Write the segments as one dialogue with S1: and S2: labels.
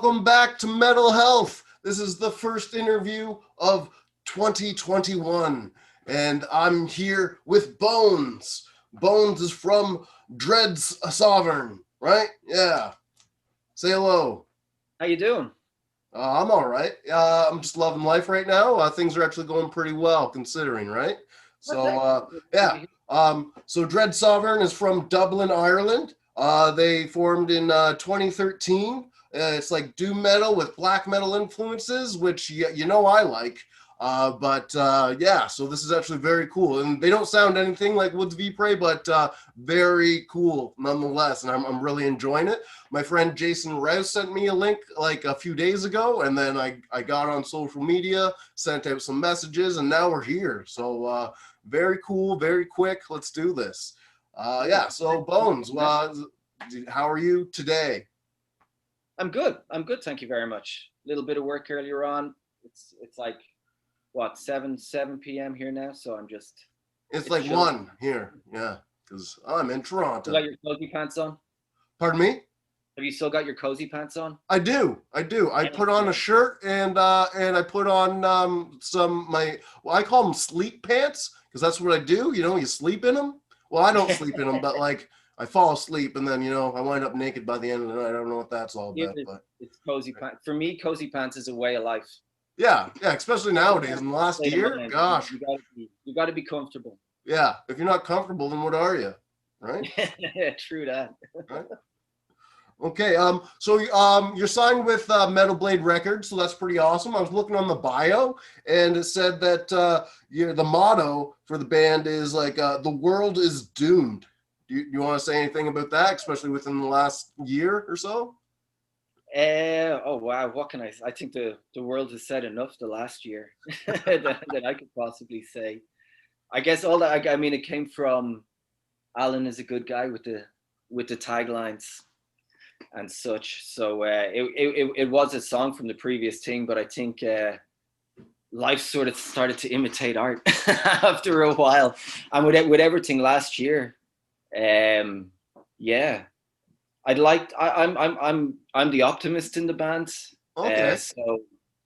S1: welcome back to Mental Health. This is the first interview of 2021, and I'm here with Bones. Bones is from Dread's Sovereign, right? Yeah. Say hello.
S2: How you doing?
S1: I'm all right. I'm just loving life right now. Things are actually going pretty well, considering, right?
S2: Oh, thank you.
S1: Yeah. So Dread Sovereign is from Dublin, Ireland. They formed in 2013. It's like doom metal with black metal influences, which you know I like. Yeah, so this is actually very cool, and they don't sound anything like Woods v Prey, but very cool nonetheless, and I'm really enjoying it. My friend Jason Rouse sent me a link like a few days ago, and then I got on social media, sent out some messages, and now we're here. So very cool, very quick. Let's do this. Yeah, so Bones, how are you today?
S2: I'm good. I'm good. Thank you very much. A little bit of work earlier on. It's like what 7 p.m. here now, so
S1: It's like
S2: chilly.
S1: 1 here, yeah, because I'm in Toronto.
S2: You got your cozy pants on?
S1: Pardon me?
S2: Have you still got your cozy pants on?
S1: I do. I put on a shirt and I put on I call them sleep pants because that's what I do. You know, you sleep in them. Well, I don't sleep in them, but like I fall asleep and then I wind up naked by the end of the night. I don't know what that's all about, but
S2: It's cozy pants. For me, cozy pants is a way of life.
S1: yeah, especially nowadays in the last year. Gosh,
S2: you got to be comfortable.
S1: yeah. If you're not comfortable, then what are you? Right?
S2: True that.
S1: Right? Okay, so you're signed with Metal Blade Records, so that's pretty awesome. I was looking on the bio, and it said that the motto for the band is like "the world is doomed." Do you want to say anything about that, especially within the last year or so?
S2: Oh wow, what can I say? I think the world has said enough the last year that I could possibly say. I guess all that I mean it came from Alan is a good guy with the taglines and such. So it was a song from the previous thing, but I think life sort of started to imitate art after a while, and with everything last year. Yeah, I'm the optimist in the band.
S1: Okay,
S2: So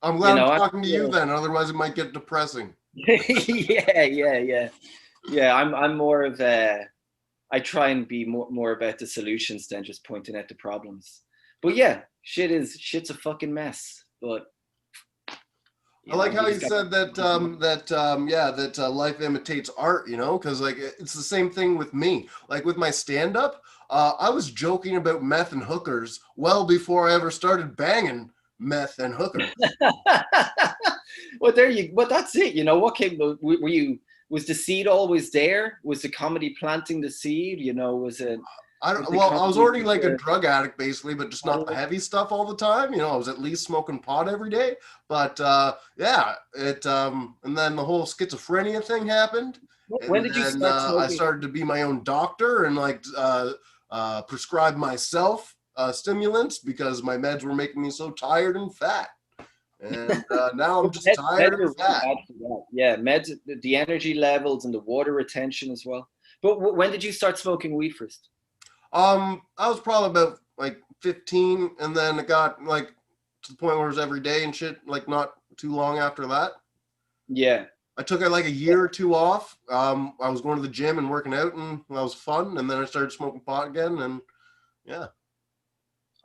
S1: I'm glad I'm talking to you then. Otherwise, it might get depressing.
S2: yeah. I'm more of a. I try and be more about the solutions than just pointing out the problems. But yeah, shit's a fucking mess. But
S1: I like how you said that life imitates art, because like it's the same thing with me. Like with my stand-up, I was joking about meth and hookers well before I ever started banging meth and hookers.
S2: Well, that's it. You know, what came? Were you? Was the seed always there? Was the comedy planting the seed? You know, was it?
S1: I was already like a drug addict basically, but just not the heavy stuff all the time. I was at least smoking pot every day. But yeah, and then the whole schizophrenia thing happened.
S2: When did you start smoking?
S1: I started to be my own doctor and like prescribe myself stimulants because my meds were making me so tired and fat. And now I'm just tired and fat.
S2: Yeah, meds, the energy levels and the water retention as well. But when did you start smoking weed first?
S1: I was probably about like 15, and then it got like to the point where it was every day and shit, like not too long after that.
S2: Yeah.
S1: I took like a year or two off. I was going to the gym and working out, and that was fun. And then I started smoking pot again, and yeah.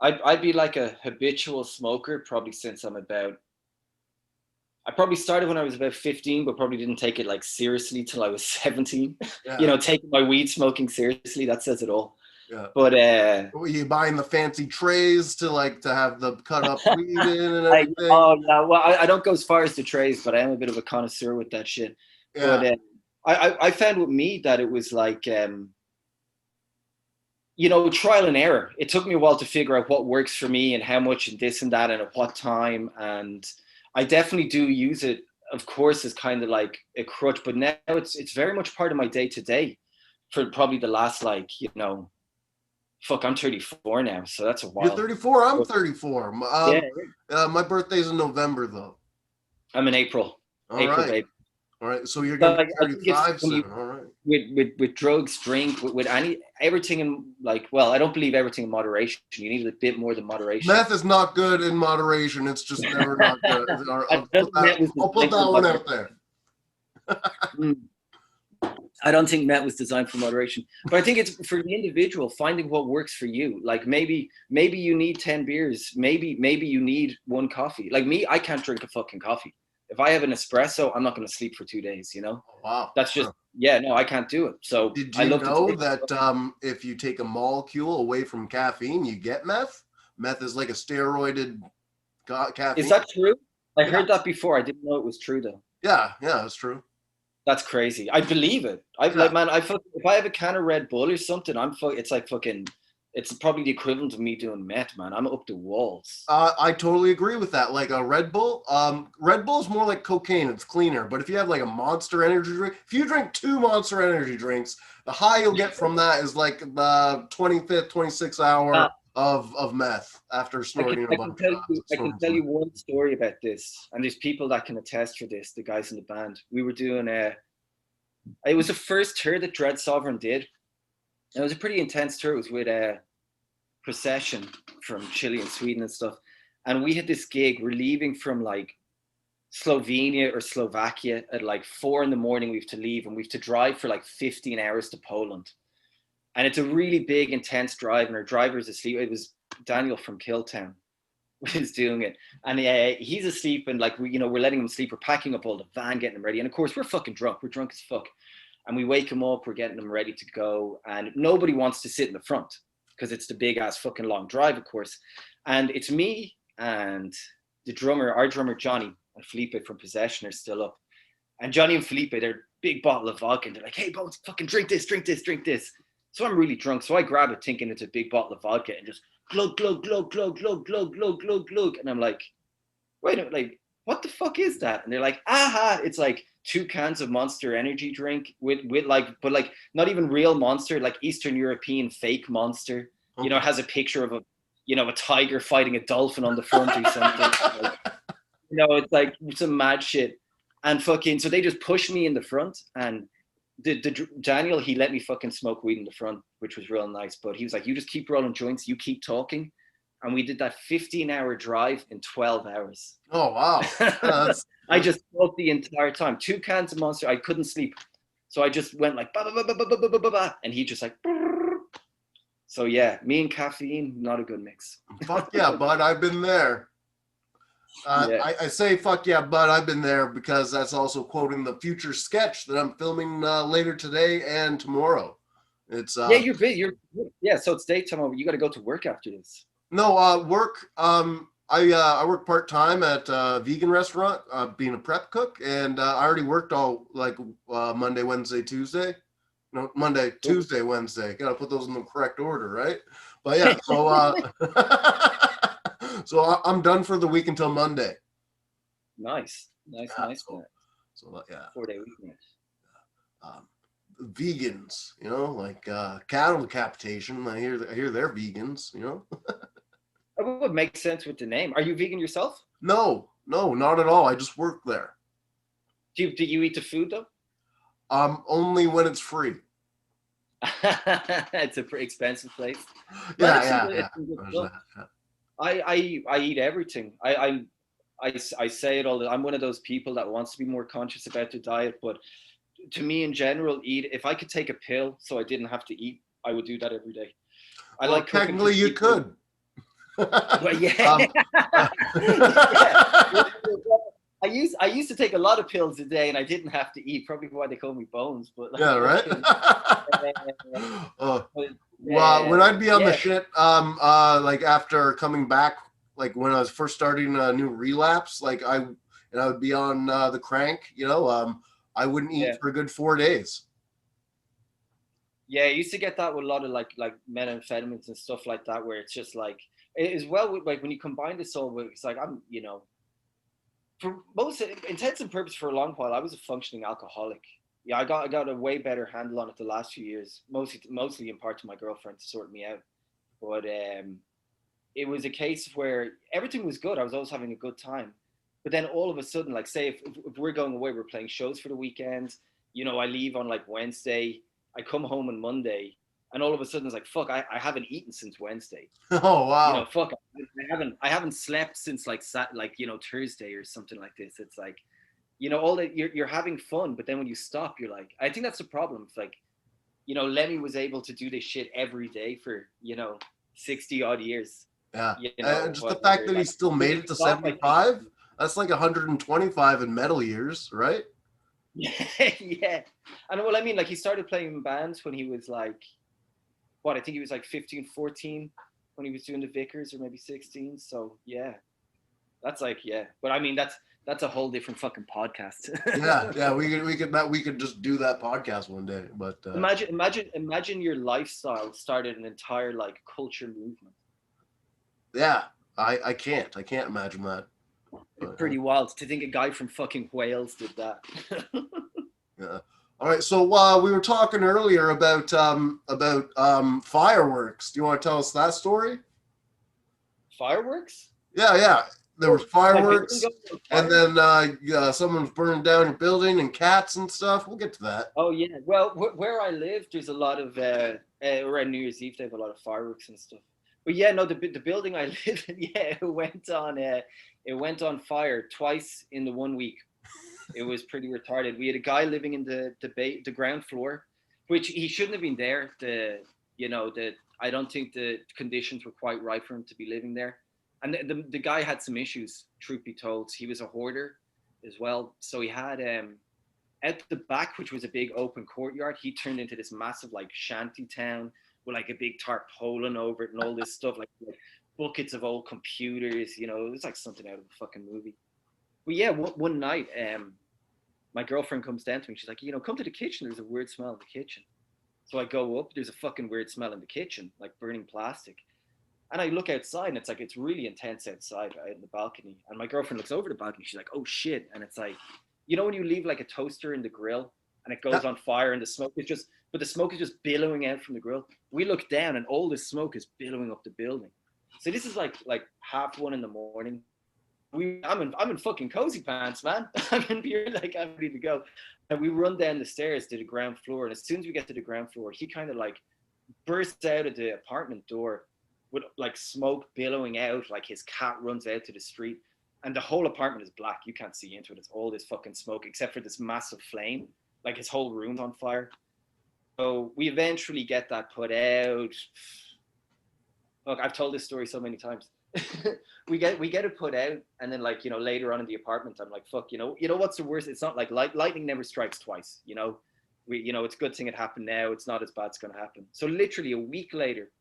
S2: I'd be like a habitual smoker probably since I probably started when I was about 15, but probably didn't take it like seriously till I was 17. Yeah. Taking my weed smoking seriously, that says it all.
S1: Yeah.
S2: But
S1: were you buying the fancy trays to have the cut up weed in and everything?
S2: Oh yeah, well I don't go as far as the trays, but I am a bit of a connoisseur with that shit. Yeah. But I found with me that it was like trial and error. It took me a while to figure out what works for me and how much and this and that and at what time. And I definitely do use it, of course, as kind of like a crutch, but now it's very much part of my day to day for probably the last I'm 34 now, so that's a while.
S1: You're 34. I'm 34. My birthday's in November, though.
S2: I'm in April.
S1: All right.
S2: Baby.
S1: All right. So you're gonna be
S2: Like I think it's
S1: 35
S2: when you
S1: soon. All right.
S2: with drugs, drink, with any everything in like, well, I don't believe everything in moderation. You need a bit more than moderation.
S1: Meth is not good in moderation. It's just never not good.
S2: I don't think that was
S1: I'll put
S2: designed for
S1: that one out there.
S2: moderation. I don't think Met was designed for moderation, but I think it's for the individual finding what works for you. Like maybe you need 10 beers. Maybe you need one coffee. Like me, I can't drink a fucking coffee. If I have an espresso, I'm not going to sleep for 2 days.
S1: Oh, wow.
S2: That's just, yeah, no, I can't do it. So
S1: Did
S2: I
S1: you
S2: love to
S1: know
S2: take.
S1: that if you take a molecule away from caffeine, you get meth? Meth is like a steroided
S2: Is
S1: caffeine.
S2: that true? I
S1: Yeah,
S2: heard that before. I didn't know it was true though.
S1: yeah, yeah. That's true.
S2: That's crazy. I believe it. I
S1: Yeah.
S2: like, man. If I have a can of Red Bull or something, it's like fucking. It's probably the equivalent of me doing meth, man. I'm up the walls.
S1: I totally agree with that. Like a Red Bull, Red Bull is more like cocaine. It's cleaner. But if you have like a Monster Energy drink, if you drink 2 Monster Energy drinks, the high you'll get from that is like the 25th, 26th hour of meth after snorting a bunch.
S2: I can tell you one story about this, and there's people that can attest for this. The guys in the band, we were doing it was the first tour that Dread Sovereign did. And it was a pretty intense tour. It was with a procession from Chile and Sweden and stuff. And we had this gig. We're leaving from like Slovenia or Slovakia at like 4 in the morning. We have to leave and we have to drive for like 15 hours to Poland. And it's a really big, intense drive. And our driver's asleep. It was Daniel from Killtown was doing it, and he's asleep. And like we're letting him sleep. We're packing up all the van, getting him ready. And of course, we're fucking drunk. We're drunk as fuck. And we wake him up. We're getting him ready to go. And nobody wants to sit in the front because it's the big ass fucking long drive, of course. And it's me and the drummer, our drummer Johnny and Felipe from Possession are still up. And Johnny and Felipe, they're big bottle of vodka, and they're like, "Hey, bones, fucking drink this, drink this, drink this." So I'm really drunk. So I grab it thinking it's a big bottle of vodka and just glug, glug, glug, glug, glug, glug, glug, glug, glug. And I'm like, wait a minute, like, what the fuck is that? And they're like, aha, it's like 2 cans of Monster Energy drink with like, but like not even real Monster, like Eastern European fake Monster. Has a picture of a tiger fighting a dolphin on the front or something. Like, it's like some mad shit. And fucking, so they just pushed me in the front, and the Daniel, he let me fucking smoke weed in the front, which was real nice. But he was like, "You just keep rolling joints, you keep talking," and we did that 15-hour drive in 12 hours.
S1: Oh wow!
S2: I just smoked the entire time. 2 cans of Monster. I couldn't sleep, so I just went like ba ba ba ba ba ba ba ba, and he just like. So yeah, me and caffeine, not a good mix.
S1: Fuck yeah, bud! I've been there.
S2: Yeah.
S1: I say fuck yeah, bud. I've been there because that's also quoting the future sketch that I'm filming later today and tomorrow. It's
S2: yeah, yeah. So it's daytime over. You got to go to work after this.
S1: No work. I work part time at a vegan restaurant, being a prep cook, and I already worked all like Monday, Wednesday, Tuesday. No, Monday, Tuesday, Wednesday. Got to put those in the correct order, right? But yeah, so so I'm done for the week until Monday.
S2: Nice.
S1: So yeah,
S2: 4-day weekend.
S1: Vegans, like cattle decapitation. I hear they're vegans,
S2: It would make sense with the name. Are you vegan yourself?
S1: No, not at all. I just work there.
S2: Do you eat the food though?
S1: Only when it's free.
S2: It's a pretty expensive place.
S1: Yeah.
S2: I eat everything. I say it all. I'm one of those people that wants to be more conscious about their diet, but to me in general, if I could take a pill so I didn't have to eat, I would do that every day. I like cooking.
S1: Technically, you could.
S2: Well, yeah. Yeah. I used to take a lot of pills a day, and I didn't have to eat. Probably why they call me Bones. But like,
S1: yeah, right. Well, when I'd be on the shit, like after coming back, like when I was first starting a new relapse, like I would be on the crank, I wouldn't eat for a good 4 days.
S2: Yeah, I used to get that with a lot of like methamphetamines and stuff like that, where it's just like as well with like when you combine this all with, it's like I'm for most intents and purposes for a long while I was a functioning alcoholic. Yeah, I got a way better handle on it the last few years, mostly in part to my girlfriend to sort me out. But it was a case where everything was good. I was always having a good time. But then all of a sudden, like say if we're going away, we're playing shows for the weekend. I leave on like Wednesday. I come home on Monday, and all of a sudden it's like fuck. I haven't eaten since Wednesday.
S1: Oh wow.
S2: Fuck. I haven't slept since like Thursday or something like this. It's like all that you're having fun, but then when you stop, you're like, I think that's the problem. It's like Lemmy was able to do this shit every day for 60 odd years.
S1: Yeah. And just the fact
S2: Whatever.
S1: that he
S2: Like
S1: still
S2: when
S1: made
S2: you
S1: it to
S2: stop, like
S1: 75, that's like 125 in metal years, right?
S2: yeah, yeah. And well, I mean, like he started playing in bands when he was like, what? I think he was like 15, 14 when he was doing the Vickers, or maybe 16. So yeah, that's like yeah. But I mean, that's a whole different fucking podcast.
S1: Yeah, yeah, we could just do that podcast one day. But
S2: Imagine your lifestyle started an entire like culture movement.
S1: yeah, I can't imagine that.
S2: It's
S1: But
S2: pretty wild to think a guy from fucking Wales did that.
S1: yeah. All right, so we were talking earlier about fireworks. Do you want to tell us that story?
S2: Fireworks?
S1: Yeah, yeah. There was
S2: My building
S1: fireworks,
S2: goes on
S1: and
S2: fire?
S1: then someone was burning down your building, and cats and stuff. We'll get to that.
S2: Oh yeah. Well, where I live, there's a lot of around New Year's Eve. They have a lot of fireworks and stuff. But yeah, no, the building I live in, yeah, it went on fire twice in the 1 week. It was pretty retarded. We had a guy living in the ground floor, which he shouldn't have been there. The I don't think the conditions were quite right for him to be living there. And the guy had some issues. Truth be told, he was a hoarder as well. So he had at the back, which was a big open courtyard, he turned into this massive like shanty town with like a big tarpaulin over it and all this stuff, like buckets of old computers. It was like something out of a fucking movie. But yeah, one night, my girlfriend comes down to me. She's like, come to the kitchen. There's a weird smell in the kitchen. So I go up. There's a fucking weird smell in the kitchen, like burning plastic. And I look outside, and it's really intense outside, right, in the balcony. And my girlfriend looks over the balcony. She's like, "Oh shit!" And it's like, when you leave like a toaster in the grill, and it goes
S1: Yeah.
S2: on fire, and the smoke is just billowing out from the grill. We look down, and all this smoke is billowing up the building. So this is like 1:30 in the morning. I'm in fucking cozy pants, man. I'm in beer, like I'm ready to go. And we run down the stairs to the ground floor. And as soon as we get to the ground floor, he kind of like bursts out of the apartment door with like smoke billowing out, like his cat runs out to the street. And the whole apartment is black. You can't see into it. It's all this fucking smoke, except for this massive flame. Like his whole room's on fire. So we eventually get that put out. Look, I've told this story so many times. we get it put out, and then like later on in the apartment, I'm like, fuck, what's the worst? It's not like lightning never strikes twice. It's a good thing it happened now. It's not as bad as gonna happen. So literally a week later,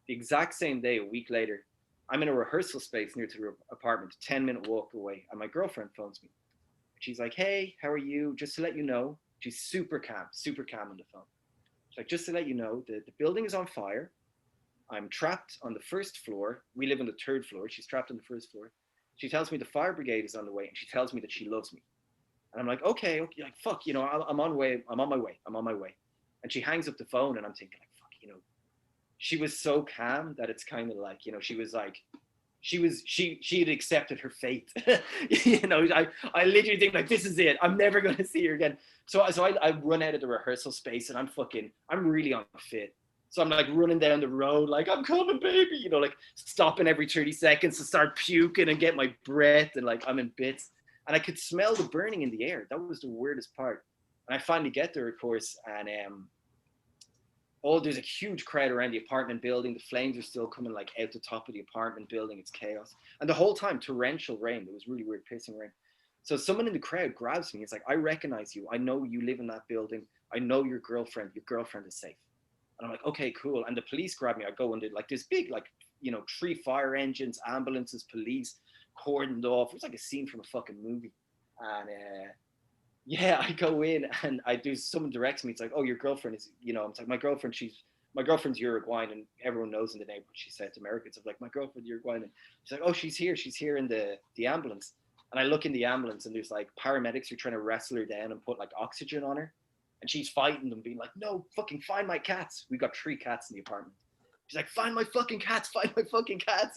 S2: the exact same day, a week later, I'm in a rehearsal space near to the apartment, 10-minute walk away, and my girlfriend phones me. She's like, "Hey, how are you? Just to let you know," she's super calm on the phone. She's like, "Just to let you know, the building is on fire. I'm trapped on the first floor. We live on the third floor. She's trapped on the first floor. She tells me the fire brigade is on the way, and she tells me that she loves me." And I'm like, okay, like fuck, I'm on way. I'm on my way. I'm on my way. And she hangs up the phone, and I'm thinking like, fuck, she was so calm that it's kind of like, she was like, she had accepted her fate. I literally think like, this is it. I'm never gonna see her again. So I run out of the rehearsal space, and I'm really unfit. So I'm like running down the road, like, I'm coming, baby, like stopping every 30 seconds to start puking and get my breath, and like I'm in bits. And I could smell the burning in the air. That was the weirdest part. And I finally get there, of course, and there's a huge crowd around the apartment building. The flames are still coming like out the top of the apartment building. It's chaos. And the whole time, torrential rain. It was really weird, pissing rain. So someone in the crowd grabs me. It's like, "I recognize you. I know you live in that building. I know your girlfriend. Your girlfriend is safe." And I'm like, "Okay, cool." And the police grab me. I go into like this big, like, 3 fire engines, ambulances, police, cordoned off. It was like a scene from a fucking movie. And yeah, I go in, and someone directs me. It's like, "Oh, your girlfriend is," it's like, my girlfriend's Uruguayan, and everyone knows in the neighborhood she's South American. So I'm like, "My girlfriend Uruguayan." And she's like, "Oh, she's here in the ambulance." And I look in the ambulance, and there's like paramedics who are trying to wrestle her down and put like oxygen on her. And she's fighting them, being like, "No, fucking find my cats." We got 3 cats in the apartment. She's like, "Find my fucking cats, find my fucking cats,"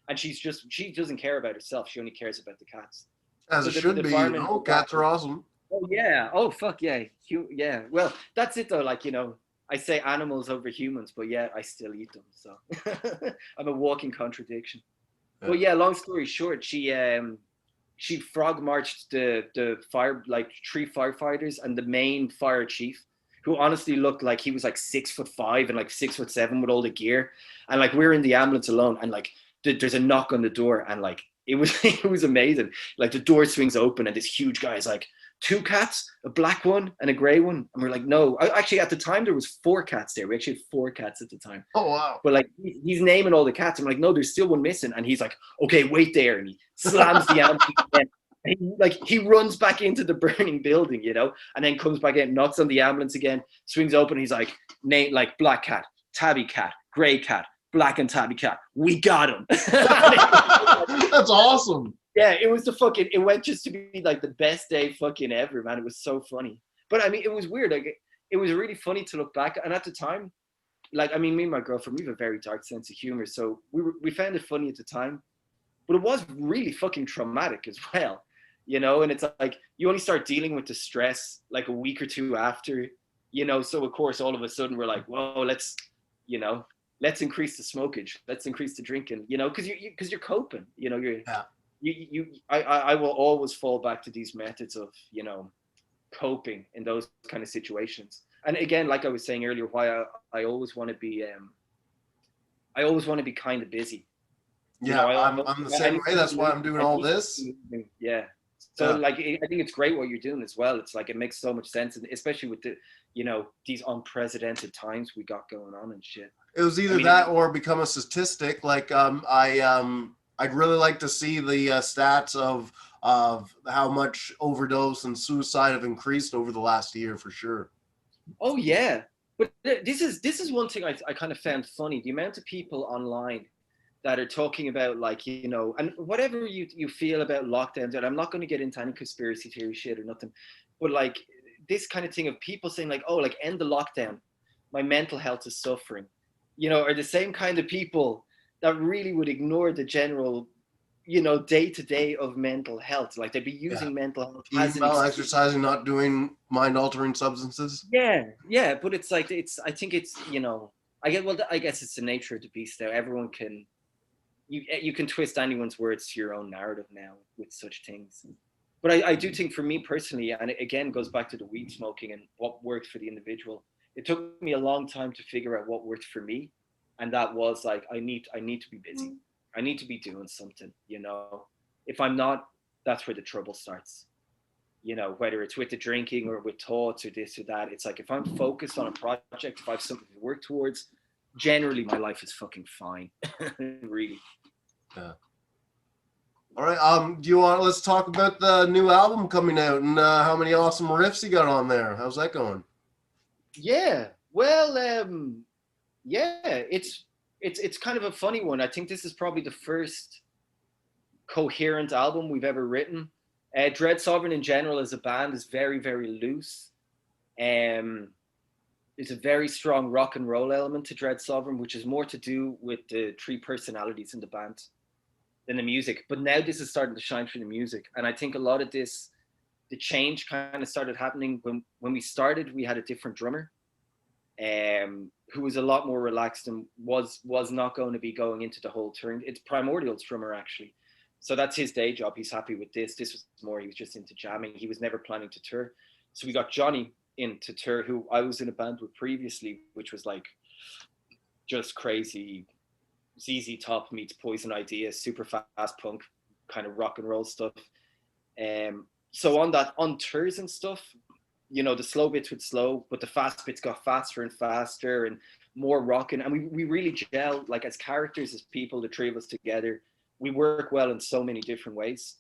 S2: And she doesn't care about herself. She only cares about the cats.
S1: As
S2: So
S1: it should
S2: the
S1: be, you
S2: environment.
S1: know. Cats are awesome.
S2: Oh yeah. Oh fuck yeah. Yeah. Well, that's it though. Like I say animals over humans, but yet I still eat them. So I'm a walking contradiction.
S1: Yeah.
S2: But yeah, long story short, she frog marched the fire like three firefighters and the main fire chief, who honestly looked like he was like 6'5" and like 6'7" with all the gear, and like we're in the ambulance alone, and like there's a knock on the door, and like it was it was amazing. Like the door swings open, and this huge guy is like, two cats, a black one and a gray one, and we're like, no, actually at the time there was four cats there. We actually had four cats at the time.
S1: Oh wow.
S2: But like he's naming all the cats. I'm like, no, there's still one missing. And he's like, okay, wait there. And he slams the ambulance again. He runs back into the burning building, and then comes back in, knocks on the ambulance again, swings open. He's like, name like black cat, tabby cat, gray cat, black and tabby cat. We got him.
S1: That's awesome.
S2: Yeah, it went just to be like the best day fucking ever, man. It was so funny. But I mean, it was weird. Like it was really funny to look back. And at the time, like, I mean, me and my girlfriend, we have a very dark sense of humor. So we found it funny at the time, but it was really fucking traumatic as well, and it's like, you only start dealing with the stress like a week or two after, so of course, all of a sudden we're like, whoa, you know, let's increase the smokage. Let's increase the drinking, cause you're coping,
S1: Yeah.
S2: I will always fall back to these methods of, coping in those kind of situations. And again, like I was saying earlier, why I always want to be kind of busy.
S1: Yeah, I'm the same way. That's why I'm doing all
S2: I
S1: this.
S2: yeah. So like, I think it's great what you're doing as well. It's like, it makes so much sense, and especially with the, these unprecedented times we got going on and shit.
S1: It was either that or become a statistic. Like I'd really like to see the stats of how much overdose and suicide have increased over the last year for sure.
S2: Oh yeah, but this is one thing I kind of found funny. The amount of people online that are talking about, like, and whatever you feel about lockdowns, and I'm not going to get into any conspiracy theory shit or nothing, but like this kind of thing of people saying like, oh, like, end the lockdown, my mental health is suffering, are the same kind of people that really would ignore the general, day to day of mental health. Like, they'd be using mental health as
S1: Eating
S2: an
S1: well,
S2: excuse.
S1: exercising, not doing mind altering substances.
S2: Yeah, but it's like, I think it's, I guess it's the nature of the beast now. Everyone can, you can twist anyone's words to your own narrative now with such things. But I do think, for me personally, and it again goes back to the weed smoking and what worked for the individual. It took me a long time to figure out what worked for me, and that was like, I need to be busy. I need to be doing something. If I'm not, that's where the trouble starts. Whether it's with the drinking or with thoughts or this or that. It's like, if I'm focused on a project, if I have something to work towards, generally my life is fucking fine. Really.
S1: Yeah. All right. Let's talk about the new album coming out and how many awesome riffs you got on there. How's that going?
S2: Yeah. Well, yeah, it's kind of a funny one. I think this is probably the first coherent album we've ever written. Dread Sovereign in general as a band is very, very loose. There's a very strong rock and roll element to Dread Sovereign, which is more to do with the three personalities in the band than the music. But now this is starting to shine through the music. And I think a lot of this, the change kind of started happening when we started. We had a different drummer, who was a lot more relaxed and was not going to be going into the whole turn. It's Primordial's drummer, actually. So that's his day job. He's happy with this. This was more, he was just into jamming. He was never planning to tour. So we got Johnny in to tour, who I was in a band with previously, which was like just crazy ZZ Top meets Poison Idea, super fast punk kind of rock and roll stuff. So on tours and stuff, the slow bits would slow, but the fast bits got faster and faster and more rocking. And we really gel, like, as characters, as people, the three of us together. We work well in so many different ways.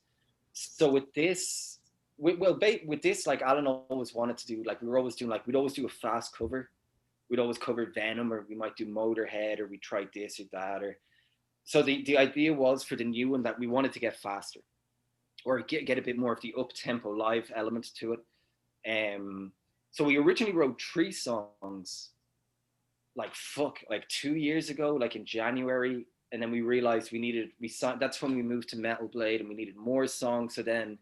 S2: So with this, with this, like, Alan always wanted to do, like, we'd always do a fast cover. We'd always cover Venom, or we might do Motorhead, or we tried this or that. Or so the idea was, for the new one, that we wanted to get faster, or get a bit more of the up tempo live element to it. So we originally wrote 3 songs, like 2 years ago, like in January, and then we realized that's when we moved to Metal Blade, and we needed more songs. So then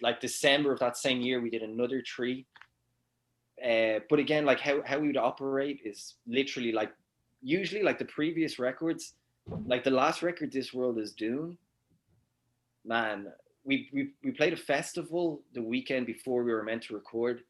S2: like December of that same year, we did another 3. But again, like how we would operate is literally like usually like the previous records, like the last record This World Is Doom, man, we played a festival the weekend before we were meant to record.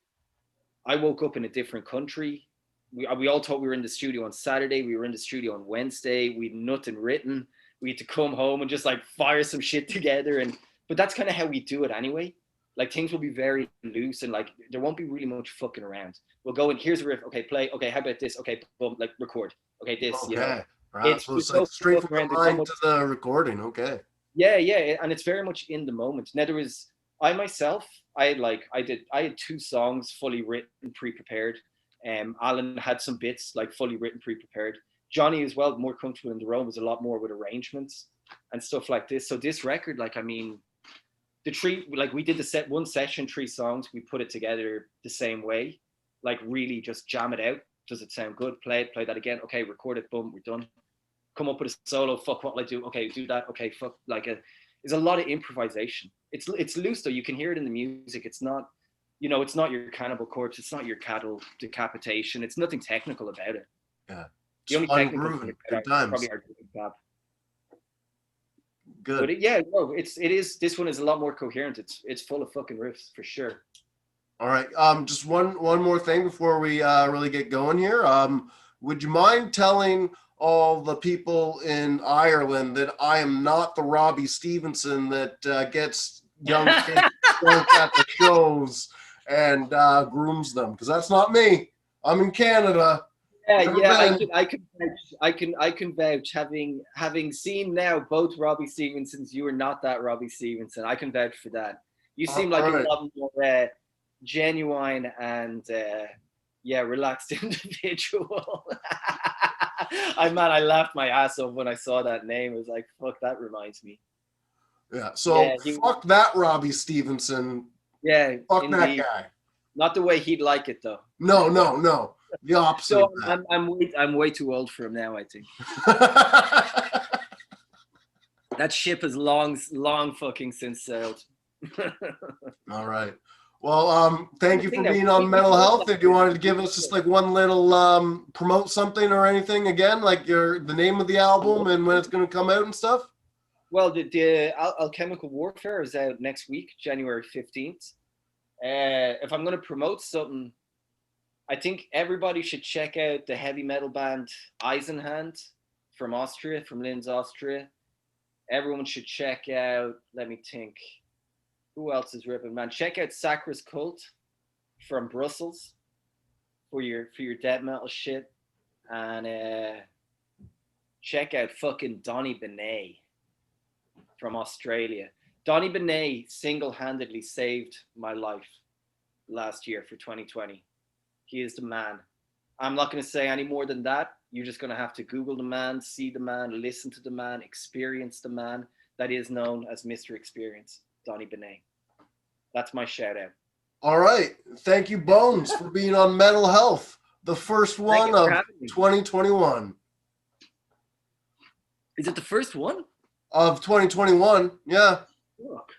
S2: I woke up in a different country. We all thought we were in the studio on Saturday. We were in the studio on Wednesday. We'd nothing written. We had to come home and just like fire some shit together. But that's kind of how we do it anyway. Like things will be very loose and like there won't be really much fucking around. We'll go and here's a riff. Okay, play. Okay, how about this? Okay, boom, like record. Okay, this.
S1: Okay.
S2: You know,
S1: Right. So it's like straight from the mind to the recording. Okay.
S2: Yeah, and it's very much in the moment. Now there was I myself, I had 2 songs fully written, pre-prepared. Alan had some bits like fully written, pre-prepared. Johnny as well, more comfortable in the role, was a lot more with arrangements and stuff like this. So this record, like I mean, the 3 like we did one session, 3 songs, we put it together the same way, like really just jam it out. Does it sound good? Play that again. Okay, record it. Boom, we're done. Come up with a solo. Fuck, what will I do? Okay, do that. Okay, fuck. There's a lot of improvisation. It's loose though. You can hear it in the music. It's not, it's not your Cannibal Corpse. It's not your Cattle Decapitation. It's nothing technical about it.
S1: Yeah.
S2: The only technical thing about it is probably our dub.
S1: Good.
S2: But it is. This one is a lot more coherent. It's full of fucking riffs for sure.
S1: All right. Just one more thing before we really get going here. Would you mind telling all the people in Ireland that I am not the Robbie Stevenson that gets young kids drunk at the shows and grooms them? Because that's not me. I'm in Canada.
S2: Yeah. I can vouch. Having seen now both Robbie Stevensons, you are not that Robbie Stevenson. I can vouch for that. You seem like a lot more genuine and relaxed individual. I laughed my ass off when I saw that name. I was like, fuck, that reminds me.
S1: Yeah, so fuck that Robbie Stevenson.
S2: Yeah,
S1: fuck indeed. That guy.
S2: Not the way he'd like it though.
S1: No. The opposite.
S2: So I'm way too old for him now, I think. That ship has long fucking since sailed.
S1: All right. Well, thank you for being on Mental Health. If you wanted to give us just like one little promote something or anything again, like the name of the album and when it's going to come out and stuff.
S2: Well, the Alchemical Warfare is out next week, January 15th. If I'm going to promote something, I think everybody should check out the heavy metal band Eisenhand from Austria, from Linz, Austria. Everyone should check out, let me think. Who else is ripping, man? Check out Sacris Cult from Brussels for your death metal shit, and check out fucking Donny Benet from Australia. Donny Benet single-handedly saved my life last year for 2020. He is the man. I'm not going to say any more than that. You're just going to have to Google the man, see the man, listen to the man, experience the man that is known as Mr. Experience. Donny Benet. That's my shout out.
S1: All right. Thank you, Bones, for being on Mental Health, the first one of 2021.
S2: Is it the first one?
S1: Of 2021, yeah.
S2: Look.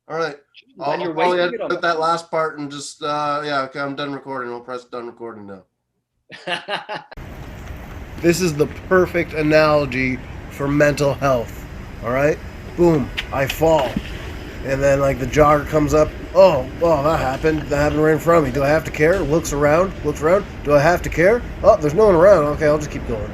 S1: All right. I'll probably edit that last part and just, okay, I'm done recording. I'll press done recording now. This is the perfect analogy for mental health. All right? Boom, I fall. And then like the jogger comes up. Oh, that happened right in front of me. Do I have to care? Looks around. Do I have to care? Oh, there's no one around. Okay, I'll just keep going.